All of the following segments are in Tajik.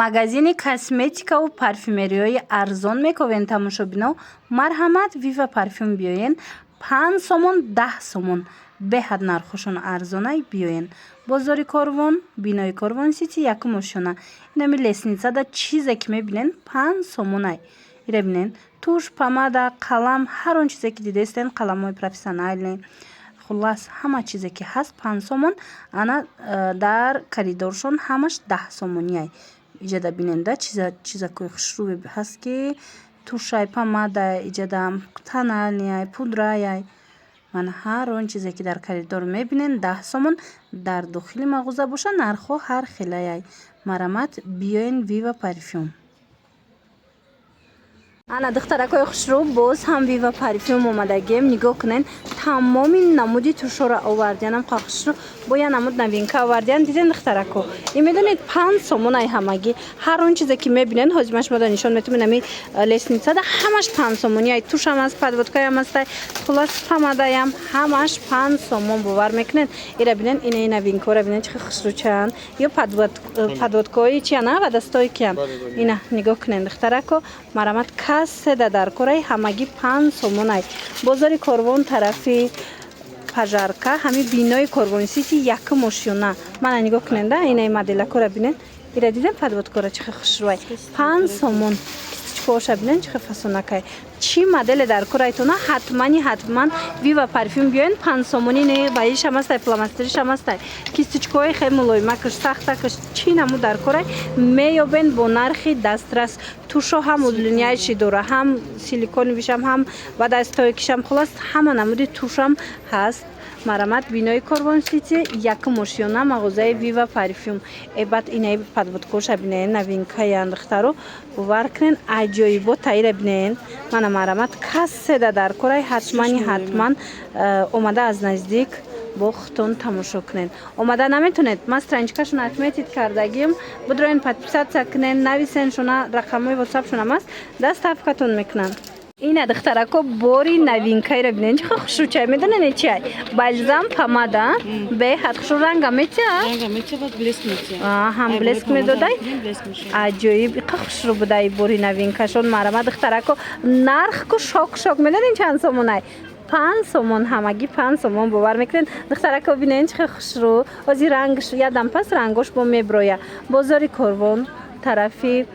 Магазини косметикаву парфюмериёи арзон мековен тамошобино марҳамат Viva парфюм биёен 5 сомон 10 сомон беҳад нархушон арзонай биёен. Бозори Корвон, бинои Корвон Сити якум ошёна. Инами лесницада чизе ки мебинен 5 сомонай. Ира бинен туш, помада, қалам, ҳар он чизе ки дидестен, қаламҳои профессионале. Хулас ҳама чизе ки ҳаст 5 сомон, ана дар коридоршон ҳамаш 10 сомонияй. Иҷада биненда чизакои хушрӯбе ҳаст ки тушай, помадай, иҷада тоналияй, пудраяй. Ман ҳар он чизе ки дар коридор мебинен 10 сомон, дар дохили мағоза боша нархҳо ҳар хелаяй. Марамат биёен Viva парфюм. Ана духтаракои хушрӯб боз ҳам Viva парфюм омадагем. Нигоҳ кунен тамоми намуди тушора овардиянам хушрӯб бо я намуд новинка овардиян. Диден духтарако, и медонед 5 сомонай ҳамагӣ. Ҳар он чизе ки мебинен ҳозимаш мода нишон метумем ами лесницада ҳамаш 5 сомонияй. Тушам аст, подводкаям астай, хулас помадаям ҳамаш 5 сомон бовар мекунен. Ира бинен инаи новинкаро бинен чихи хушрӯчан. Ё подводкаи чиана ва дастои киям. Ина нигоҳ кунен духтарако, марамат касседа дар кораи ҳамагӣ 5 сомонай. Бозори Корвон тарафи пажарка ҳами бинои Корвон Сити якум ошёна. Мана нигоҳ куненда инаи моделакора бинен. Ира дидем подводкора чихи хушрӯай 5 сомон. Кистичкооша бинен чихи фасонакай. Чӣ моделе дар корайтона ҳатман Viva парфюм биёен 5 сомони не баишам астай, фломастеришам астай. Кистичкои хеле мулоимакаш, сахтакаш чӣ намуд дар корай меёбен бо нархи дастрас. Тушо ҳам удлиняйши дора, ҳам силиконовишам, ҳам ва дастойкишам, хулас ҳама намуди тушам ҳаст. Марамат бинои Корвон Сити якум ошёна мағозаи Viva парфюм. Эбад инаи подводкоша бинен новинкаян духтаро бовар кунен аҷоибота ира бинен. Мана марамат касседа дар корай ҳатман омада аз наздик бо хутон тамошо кунен. Омада наметунед, ман страничкашон отметит кардагим, будроен подписатсия кунен, нависен шуна рақамҳои ватсапшонам аст, даставкатон мекунам. Ина духтарако бори новинкаиро бинен чихи хушрӯчай медонед чиай? Бальзам помада беҳад хушрӯ ранга метиҳад? Ранга метиҳад, блеск метиҳад. Ҳам блеск медодай? Блеск мешавад. Аҷоиб иқа хушрӯ будай бори новинкашон. Марама духтарако нарх ку шок медонед чанд сомонай? 5 сомон ҳамагӣ 5 сомон бовар мекунед. Духтарако бинен чихи хушрӯ. Ози рангш ядам пас рангош бо меброя. Бозори Корвон тарафи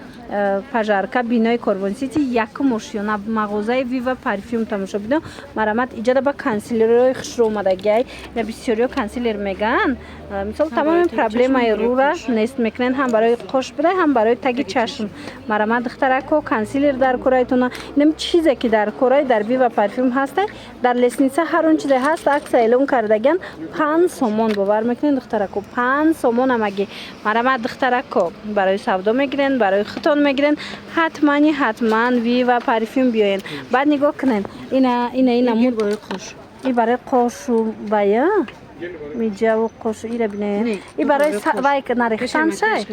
пажарка бинои Корвон Сити якум ошёна мағозаи Viva парфюм тамошо бидем. Марамат иҷада ба консилерои хушрӯ омадагиай. Я бисёриё консилер меган. Мисол тамоми проблемаи рура нест мекунен, ҳам барои қош бидай, ҳам барои таги чашм. Марамат духтарако консилер дар корайтона. Инам чизе ки дар корай дар Viva парфюм ҳастай. Дар лесница ҳар он чизе ҳаст, акса эълон кардаган 5 сомон бовар мекунен духтарако. 5 сомон ҳамагӣ. Марамат духтарако барои савдо мегирен, барои хутон мегирен, ҳатман Viva парфюм биёен. Баъд нигоҳ кунен. Ина муд барои қош. И барои қошу бая миҷаву қошу ира бинен. И барои вай нарехтан шай.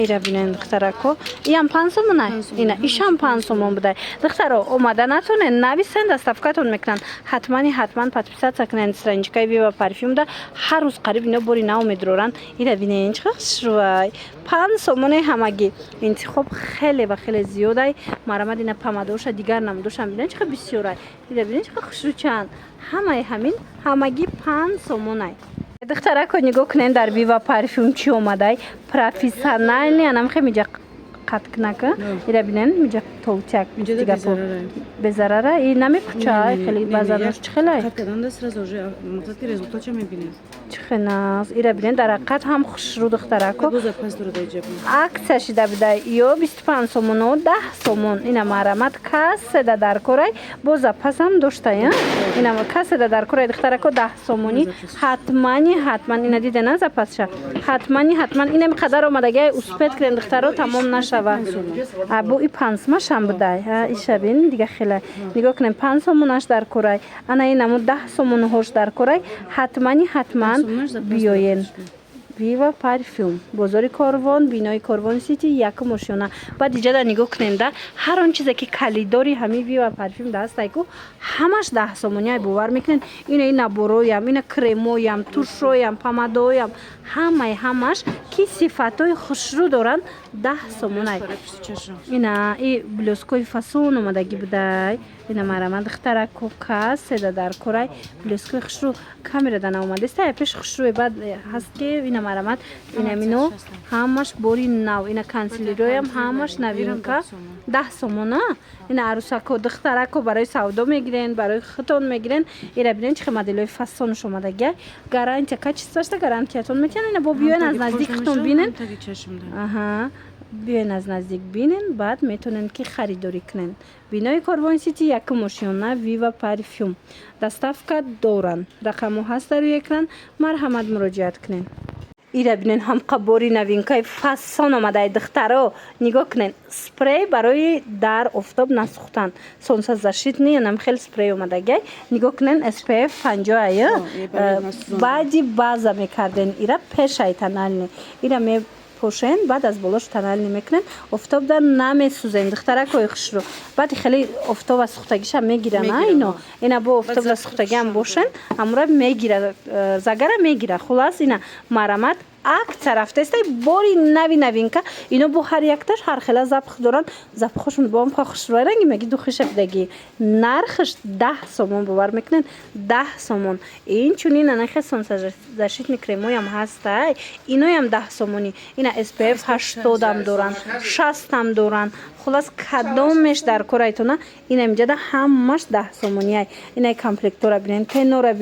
Ира бинен духтарако. Иам 5 сомонай. Ина ишам 5 сомон будай. Духтаро омада натонен нависен даставкатон мекунан. ҳатман подписатсия кунен страничкаи Viva парфюм да. Ҳар рӯз қариб ино бори нав медоран. Ира бинен чихи хушрӯай. 5 сомони ҳамагӣ. Интихоб хеле ва хеле зиёдай. Марамад ина помадоша дигар намудошам бинен чихи бисёрай. Ира бинен чихи хушрӯчан. Ҳамаи ҳамин ҳамагӣ 5 сомонай. Духтарако нигоҳ кунен дар Viva парфюм чӣ омадай. Профессионални анам хе миҷа қаткнака. Ира бинен миҷа толтяк дигапо. Безарара и намекучай хеле базарнош чихелай. Қаткаданда сразу уже мақсадки результатча мебинед. Чихенас. Ира бинен дар ҳақиқат ҳам хушрӯ духтарако. Бо запас дорода иҷаб. Аксия шида бидай ё 25 сомон ё 10 сомон. Ина марамат касседа дар корай бо запасам доштая. Ина касседа дар корай духтарако 10 сомони ҳатман ина дидена запасша. Ҳатман ина миқадар омадагиай успет кунен духтаро тамом нашава. Або и 5 машам будай. Ишабин дига хела. Нигоҳ кунен 5 сомонаш дар корай. Ана инаму 10 сомонҳош дар корай ҳатман биёен. вива парфюм бозори Корвон бинои Корвон сити якум ошёна баъд иҷада нигоҳ кунем да ҳар он чизе ки калидори ҳамин вива парфюм дастайку ҳамаш 10 сомоняй бовар мекунен ина набороям ина кремоям тушоям помадоям ҳамаш ки сифатҳои хушрӯ доранд 10 сомонай ина и блёскои фасон омадагӣ будай ина марама духтараку кас седа дар корай блёскои хушрӯ камерадан омадеста пеш хушрӯи бад ҳаст ки ина марамат ина мино ҳамаш бори нав ина консилероям ҳамаш новинка 10 сомона ина арусаку духтараку барои савдо мегирен барои хитон мегирен ира бинен чӣ моделҳои фасонш омадагия гарантия качествашта гарантиятон метиҳан ина бо биёен аз наздик хитон бинен биёен аз наздик бинен баъд метавонен ки харидорӣ кунен бинои Корвон сити якум ошёна вива парфюм доставка доранд рақамҳо ҳаст дар рӯи экран марҳамат муроҷиат кунен ира бинен ҳамқабори новинкаи фасон омадаи духтаро нигоҳ кунен спрей барои дар офтоб насӯхтан солнцезащитни янам хел спрей омадагиай нигоҳ кунен SPF 50 баъди база мекарден ира пешай тонални ира мепошен баъд аз болош тонални мекунен офтобда намесӯзен духтаракои хушрӯ баъди хеле офтоб аз сӯхтагиша мегиран ино ина бо офтобда сӯхтагиам бошен амура мегира загара мегира хулас ина марамат акция рафтаистай бори нави новинка ино бо ҳар якташ ҳар хела запх доранд запхошон бо ҳам хушрӯи ранги маги духиша будагӣ нархш 10 сомон бовар мекунен 10 сомон инчунин анахе солнцезащитни кремоям ҳастай иноям 10 сомони ина SPF 80 ам доранд 60 ам доранд хулас кадомеш дар корайтона ина имҷада ҳамаш 10 сомонияй ина комплектора бинен пенора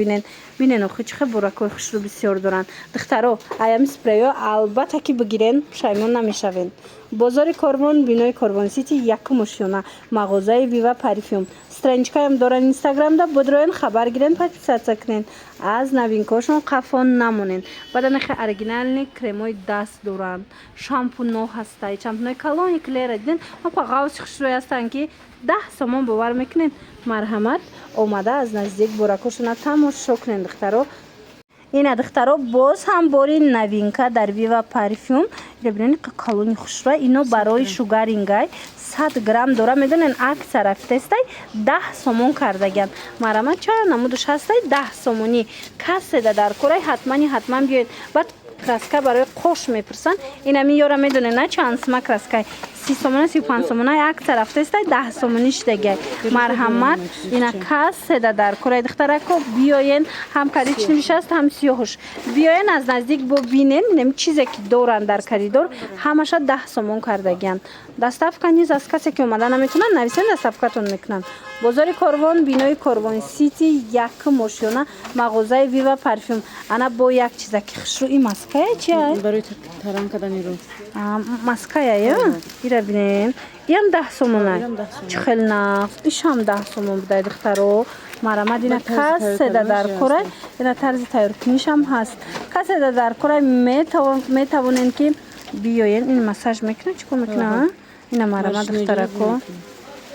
бинен охи чихе буракои хушрӯ бисёр доранд духтаро аями спрейҳо албатта ки бигирен пушаймон намешавен бозори Корвон бинои Корвон сити якум ошёна мағозаи вива парфюм страничкаям доранд инстаграмда бодроен хабар гирен подписатсия кунен аз новинкаҳошон қафон намонен баъда нахе оригинални кремои даст доранд шампуно ҳастай шампунои калони клера диден ҳамқа ғавси хушрӯи ҳастанд ки 10 сомон бовар мекунен марҳамат омада аз наздик буракошона тамошо кунен духтаро ина духтаро боз ҳам бори новинка дар вива парфюм ира бинени калони хушрӯ ино барои шугарингай 100 грамм дора медонен акция рафтаистай 10 сомон кардагиан марамат чара намудуш ҳастай 10 сомонӣ каседа дар корай ҳатман биёед баъд краска барои қош мепурсан инами ёра медонен на чанд сма краскай 30 сомона 35 сомона акция рафтаистай 10 сомонӣ шидагиай марҳамат ина каседа дар корай духтарако биёен ҳам коричневиш аст ҳам сиёҳуш биёен аз наздик бобинен инами чизе ки доранд дар коридор ҳамаша 10 сомон кардагиан доставка низ аз касе ки омада наметавонад нависен доставкатон мекунанд бозори Корвон бинои Корвон сити якум ошёна мағозаи вива парфюм ана бо як чиза ки хушрӯ и маская чия барои таран кардани рӯ маская ира бинен иам 10 сомонай чӣ хел наф ишам 10 сомон будай духтаро марамад ина каседа дар корай ина тарзи тайёркунишам ҳаст каседа дар корай метавонен ки биёен ин массаж мекунад чикор мекунад ина марамад духтарако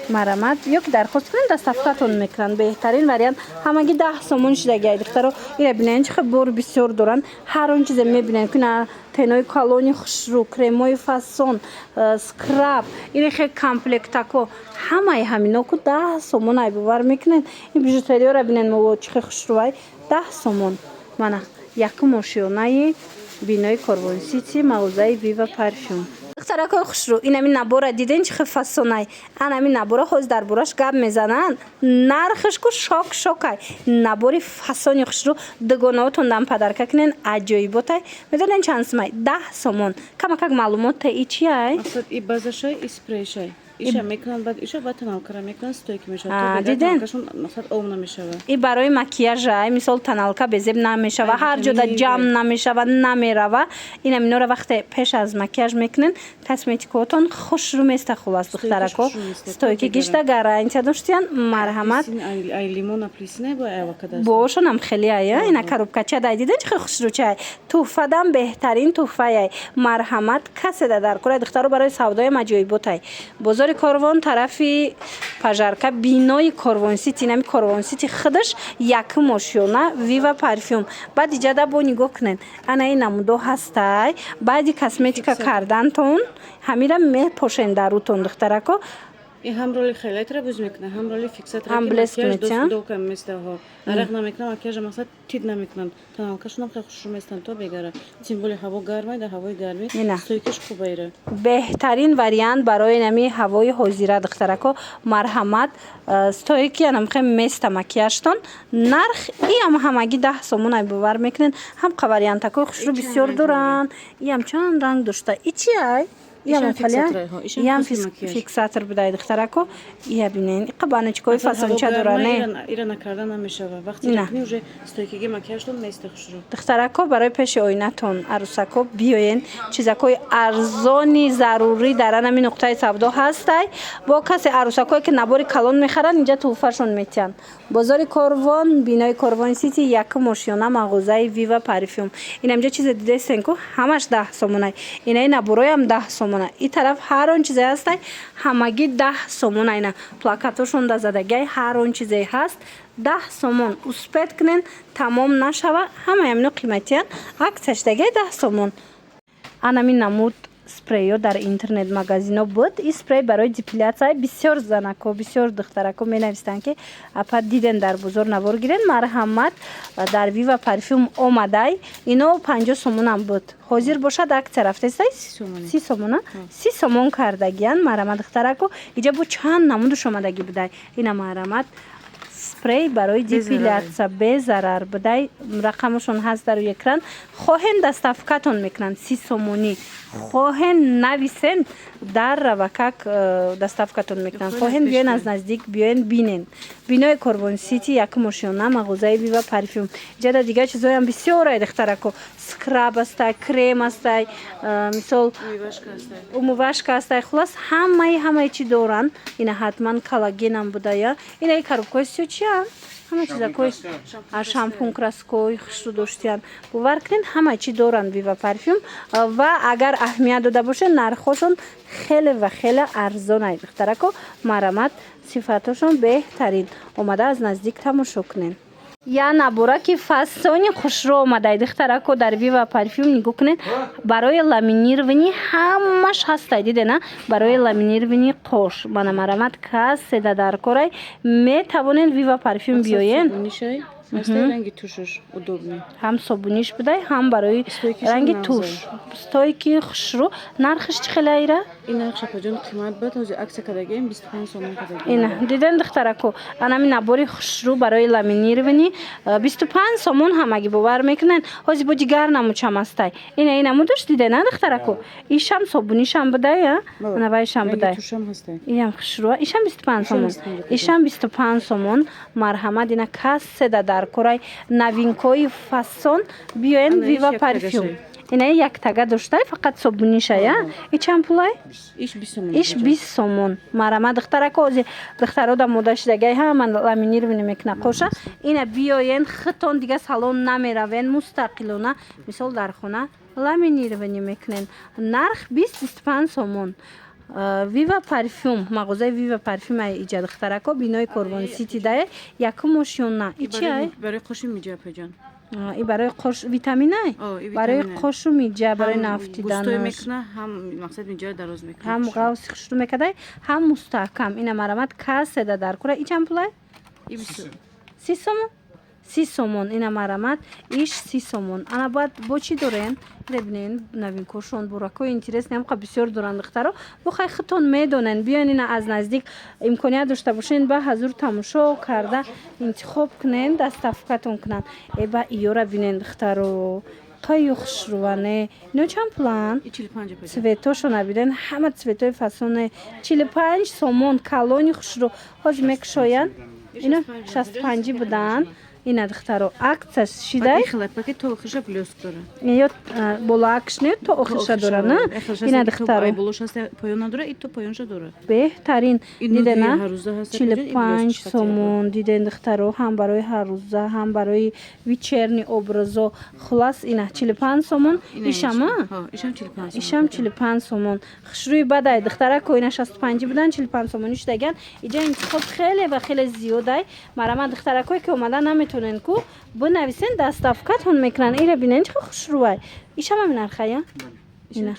марамат ё ки дархост кунен доставкатон мекунанд беҳтарин вариант ҳамагӣ 10 сомон шидагиай духтаро ира бинен чихе бор бисёр доранд ҳар он чизе мебинен ки на пенои калони хушрӯ кремои фасон скраб ина хе комплектако ҳамаи ҳаминоку 10 сомон ай бовар мекунен ин бижутериёра бинен мо чихе хушрӯай 10 сомон мана якум ошёнаи бинои Корвон сити мағозаи вива парфюм духтаракои хушрӯ инами набора диден чихе фасонай анами набора ҳоз дар бораш гап мезананд нархишку шокай набори фасони хушрӯ дугонаотон дам падарка кунен аҷоиботай медонен чанд сомай 10 сомон камакак маълумоти чиай и базашай и спрейшай иша мекунанд баъд иша баъд тоналкара мекунанд стойки мешавад диден масад ом намешавад и барои макияжай мисол тоналка безеб намешава ҳар ҷода ҷамъ намешава намерава инам инора вақте пеш аз макияж мекунен косметикаотон хушрӯ места хулас духтарако стойки гишта гарантия доштиян марҳамат ай лимон аплисинай бо авокадо бошонам хеле ая ина коробкача дай диден чихе хушрӯчай туҳфадам беҳтарин туҳфаяй марҳамат каседа дар корай духтаро барои савдоям аҷоиботай бозори бозори Корвон тарафи пажарка бинои Корвон Сити нами Корвон Сити худаш якум ошёна Viva парфюм баъд иҷада бо нигоҳ кунед ана ин намудо ҳастай баъди косметика кардантон ҳамира мепошен дарутон духтарако И ҳам роли хайлайтра буз мекунад, ҳам роли фиксатра. Ҳам блеск мекунад. Дока местаҳо. Арақ намекунад, макияж мақсад тид намекунад. Тоналкашон хеле хушрӯ местан то бегара. Тим более ҳаво гарм дар ҳавои гарми. Стойкиш хубайра. беҳтарин вариант барои нами ҳавои ҳозира духтарако марҳамат стойки анамхе места макияжтон нарх иам ҳамаги 10 сомон ай бовар мекунен ҳамқа вариантакои хушрӯ бисёр доранд иам чанд ранг дошта ичи ай иам фиксатор будай духтарако ия бинен иқа баночкаи фасонча доране ира накарда намешава вақти ракни уже стойкиги макияжтон места хушрӯ духтарако барои пеши оинатон арусако биёен чизакои арзони зарурӣ дар анами нуқтаи савдо ҳастай бо касе арусакое ки набори калон мехаранд инҷа туҳфашон метиҳанд бозори Корвон бинои Корвон Сити якум ошёна мағозаи Viva парфюм ин амҷа чизе дидестен ку ҳамаш 10 сомонай инаи набороям 10 сомона и тараф ҳар он чизе ҳастай ҳамаги 10 сомон айна плакатошон да задагиай ҳар он чизе ҳаст 10 сомон успед кунен тамом нашава ҳамаи амино қиматиян аксияшдагиай 10 сомон анами намуд спрейо дар интернет магазино буд и спрей барои депиляция бисёр занако бисёр духтарако менавистанд ки апа диден дар бозор навор гирен марҳамат дар Viva парфюм омадай ино 50 сомонам буд ҳозир бошад аксия рафтестай 30 сомона 30 сомон кардагиян марҳамат духтарако иҷа бо чанд намудуш омадаги будай ина марҳамат спрей барои депиляция безарар будай рақамашон ҳаст дар экран хоҳен доставкатон мекунанд 30 сомонӣ хоҳен нависен дар равакак доставкатон мекунанд хоҳен биёен аз наздик биёен бинен бинои Корвон Сити якум ошёна мағозаи Viva парфюм иҷада дигар чизоям бисёрай духтарако скраб астай крем астай мисол умывашка астай хулас ҳамаи чи доранд ина ҳатман коллагенам будая инаи коробкаи сиёчиян ҳама чизакои шампун краскои хушрӯ доштиян бовар кунед ҳама чи доранд Viva парфюм ва агар аҳамият дода бошед нархошон хеле ва хеле арзонай духтарако марҳамат сифатошон беҳтарин омада аз наздик тамошо кунед я набора ки фасони хушрӯ омадай духтарако дар Viva парфюм нигоҳ кунед барои ламинированӣ ҳамаш ҳастай дидена барои ламинированӣ қош бана марҳамат кассе да дар корай метавонед Viva парфюм биёен ранги тушаш удобный ҳам собуниш будай ҳам барои ранги туш стойки хушрӯ нархиш чӣ хеле айра ин нарх шапаҷон қимат бад ҳозир аксия кардагием 25 сомон кардагием ина диден духтарако анами набори хушрӯ барои ламинированӣ 25 сомон ҳамаги бовар мекунанд ҳозир бо дигар намудшам астай ина намудаш дидена духтарако ишам собунишам будая навайшам будай иям хушрӯ ишам 25 сомон ишам 25 сомон марҳамат ина кассе да дар корай новинкои фасон биёен Viva парфюм инаи яктага доштай фақат собунишая ичанд пулай иш 20 сомон марҳамат духтарако ҳозир духтаро да мода шидагай ҳама ламинированӣ мекунад қоша ина биёен хитон дига салон намеравен мустақилона мисол дар хона ламинированӣ мекунен нарх 20-25 сомон Viva парфюм мағозаи Viva парфюм ай иҷа духтарако бинои Корвон Сити дае якум ошёна ичи ай барои қоши миҷа паҷон и барои қош витаминай барои қошу миҷа барои нафтиданаш мекуна ҳам мақсад миҷа дароз мекуна ҳам ғавси хушрӯ мекадай ҳам мустаҳкам ина марҳамат кассе да дар кора ичанд пулай 30 сомон 30 сомон ина марҳамат иш 30 сомон ана бояд бо чӣ дорен бинен новинкошон буракои интересни ҳамқа бисёр доранд духтаро бохай хитон медонен биён ина аз наздик имконият дошта бошен ба ҳазур тамошо карда интихоб кунен доставкатон кунанд эба иёра бинен духтаро қайю хушрӯване ино чанд пулан цветошо набиден ҳама цветои фасоне 45 сомон калони хушрӯ ҳозир мекушоянд ино 65 буданд اینا دخترو акцияш шидай пакет то охиша блеск дора. ё болакш не то охиша дора на اینا دخترو ай болош аст поёна дора и то поёнша дора. بهترین دیده نه 45 45 сомон دیدن دخترو هم برای هر روزه هم برای ویچرنی образо خلاص اینا 45 сомон ишама ишам 45 ишам 45 сомон хшруй бадай дختара коина 65 будан 45 сомониш даган иҷа интихоб хеле ва хеле зиёдай марама дختаракое ки омада наметонен ку бинависен даставкатон мекунан ира бинен чӣ хушрӯай ишама минархая اینا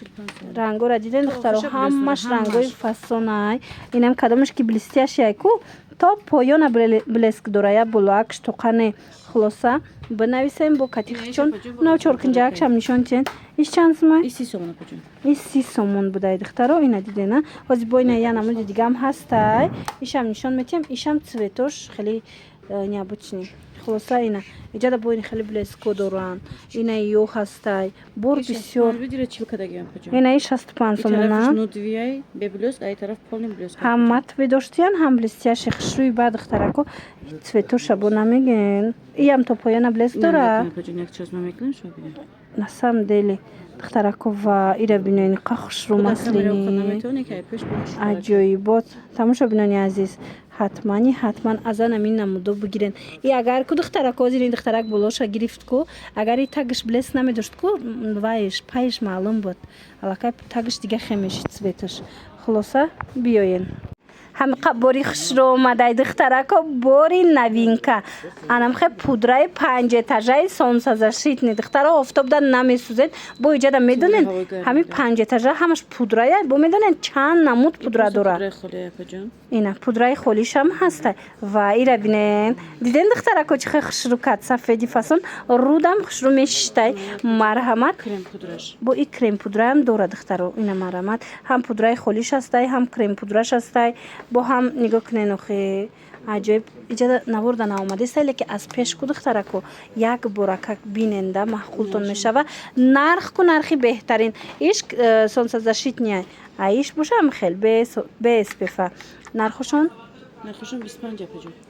رنگا دیدن دخترها همش رنگای فسونای اینم کدامش که بلیستیاش یکو تا پایان بلسک داره یا بلاکش تو قنه خلاصه بنویسیم با کتیخ چون نو چورکنجاک شم نشون چند ایش چند سمای ایسی سومون کجا این 30 сомон بودای دخترها اینا دیدن از باینه یا نمود دیگه هم هستای ایشم نشون میتیم ایشم цветош خیلی необычный خلاصه اینا ایجاد باید خیلی بلسکو دارن اینا یو هستای بور بسیار اینا ای 65 сомона هم مطوی داشتین هم بلستیاش خشروی بعد اختراکو цветош або намеген یم تو پایان بلسک داره на самом деле اختراکو و ایره بینین قخشرو مسلینی عجایبات تماشا بینانی عزیز حتما از آن امین نمودو بگیرن ای اگر کو دخترک این دخترک بلوشا گرفت کو اگر ای تگش بلس نمیداشت کو وایش پایش معلوم بود علاقه تگش دیگه خمیش цветош خلاصه بیاین هم باری خشرو اومده دخترکا باری نوینکا انم خیلی پودرای 5 etaje سونسازشیت دخترها آفتاب دن نمیسوزن با ایجاد میدونن همین 5 etaje همش پودرای با میدونن چند نمود پودرا داره اینا پودرای خالیش هم هسته و ایرا بینن دیدن دخترکا چه خشرو کات سفیدی فاصون رودم خشرو میشته مرحمت با این کرم پودرا هم داره دخترو اینا مرحمت هم پودرای خالیش هسته هم کرم پودراش هسته با هم نگاه کنین اخی عجیب ایجاد نوردن آمده سالی که از پیش کو دخترکو یک برکک بیننده محقولتون میشه و نرخی بهترین ایش سونسازشیت نیای ایش باشه هم خیلی به اسپفا نرخشون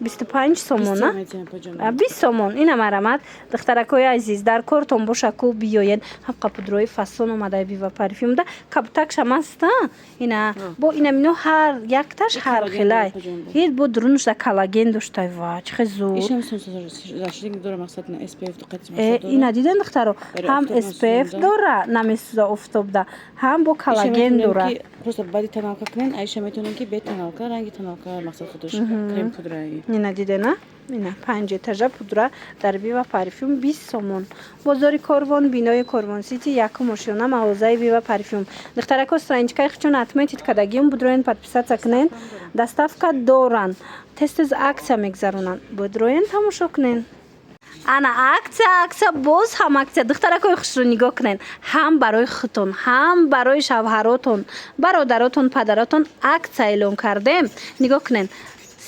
25 сомон 20 сомон ина марамат духтаракои азиз дар кортон боша ку биёен ҳам қапудрои фасон омадаи вива парфюмда каптакшам аста ина бо инамино ҳар якташ ҳар хелай ҳеҷ бо дурунушда коллаген доштай ва чӣ зур ина дидан духтаро ҳам SPF дора намесӯза офтобда ҳам бо коллаген дора просто баъди тоналка кунен аиша метавонем ки бе тоналка ранги тоналка мақсад худаш крем пудраи ина дидена ина 5 etaje пудра дар вива парфюм 20 сомон бозори корвон бинои корвон сити якум ошёна мағозаи вива парфюм духтарако страничкаи хичон отметид кадагиум будроен подписаться кунен доставка доран тез акция мегзаронанд будроен тамошо кунен ана акция боз ҳам акция духтаракои хушро нигоҳ кунен ҳам барои худтон ҳам барои шавҳаротон бародаротон падаратон акция эълон кардем нигоҳ кунен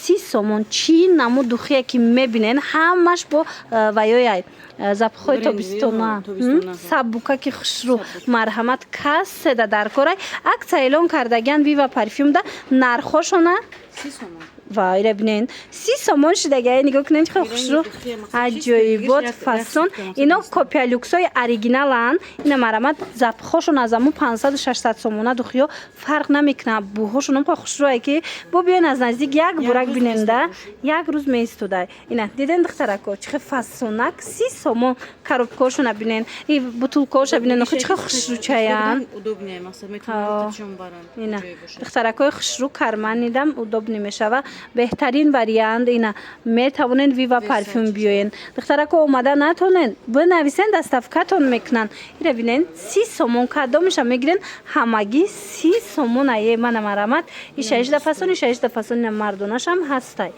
30 сомон чӣ намуд духие ки мебинен ҳамаш бо ваёяй запахҳои тобистона сабукаки хушрӯ марҳамат касседа дар корай акция эълон кардагиан вива парфюмда нархошона 30 сомон вай рабинен 30 сомон шудагае нигоҳ кунен чӣ хушрӯ аҷоибот фасон ино копия люксои оригиналан ина марамат запахҳошон аз аму 500-600 сомона духиё фарқ намекунад бӯҳошон ам хушрӯае ки бо биён аз наздик як бурак биненда як рӯз меистодай ина диден духтарако чӣ фасонак 30 сомон коробкаошона бинен и бутулкаоша бинен охи чӣ хушрӯчаян ина духтаракои хушрӯ карманидам удобни мешава беҳтарин вариант ина метавонен вива парфюм биёен духтарако омада натонен бинависен доставкатон мекунан ира бинен 30 сомон кадомиша мегирен ҳамагӣ 30 сомон ае мана марамат иша 18 фасон мардонашам ҳастай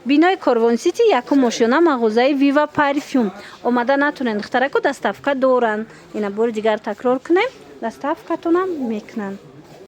бинои корвон сити якум ошёна мағозаи вива парфюм омада натонен духтарако доставка доранд ина бори дигар такрор кунем доставкатонам мекунанд